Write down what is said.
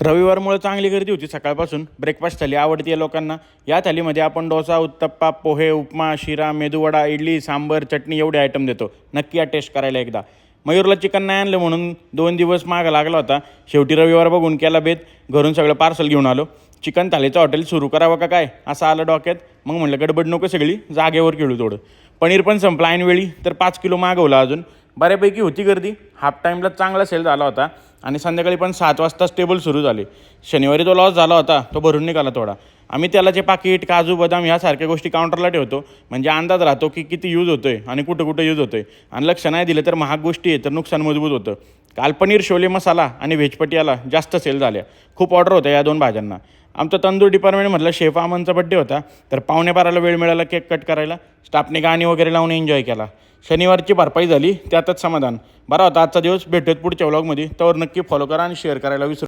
रविवारमुळे चांगली गर्दी होती सकाळपासून. ब्रेकफास्ट थाली आवडती आहे लोकांना. या थालीमध्ये आपण डोसा, उत्तप्पा, पोहे, उपमा, शिरा, मेदूवडा, इडली, सांबर, चटणी एवढे आयटम देतो. नक्की या टेस्ट करायला एकदा. मयूरला चिकन नाही आणलं म्हणून 2 दिवस मागं लागला होता. शेवटी रविवार बघून केला बेत. घरून सगळं पार्सल घेऊन आलो. चिकन थालीचं हॉटेल सुरू करावं का काय असं आलं डोक्यात. मग म्हटलं गडबड नको सगळी, जागेवर खेळू थोडं. पनीर पण संपलं ऐनवेळी, तर 5 किलो मागवलं अजून. बऱ्यापैकी होती गर्दी. हाफ टाईमला चांगला सेल झाला होता आणि संध्याकाळी पण 7 वाजताच टेबल सुरू झाले. शनिवारी तो लॉस झाला होता, तो भरून निघाला थोडा. आम्ही तेलाचे पाकिट, काजू, बदाम ह्यासारख्या गोष्टी काउंटरला ठेवतो. म्हणजे अंदाज राहतो की किती यूज होतो आहे आणि कुठं कुठं यूज होतो आहे. आणि लक्ष नाही दिलं तर महाग गोष्टी आहे तर नुकसान मजबूत होतं. काल पनीर, शोले मसाला आणि व्हेज पटियाला जास्त सेल झाल्या. खूप ऑर्डर होत्या या 2 भाज्यांना. आमचं तंदूर डिपार्टमेंटमधला शेफ अमनचा बड्डे होता, तर 11:15ला वेळ मिळाला केक कट करायला. स्टाफने गाणी वगैरे लावून एन्जॉय केला. शनिवारची भरपाई झाली, त्यातच समाधान. बरा होता आजचा दिवस. भेटूयात पुढच्या व्लॉगमध्ये. तर नक्की फॉलो करा आणि शेअर करायला विसरू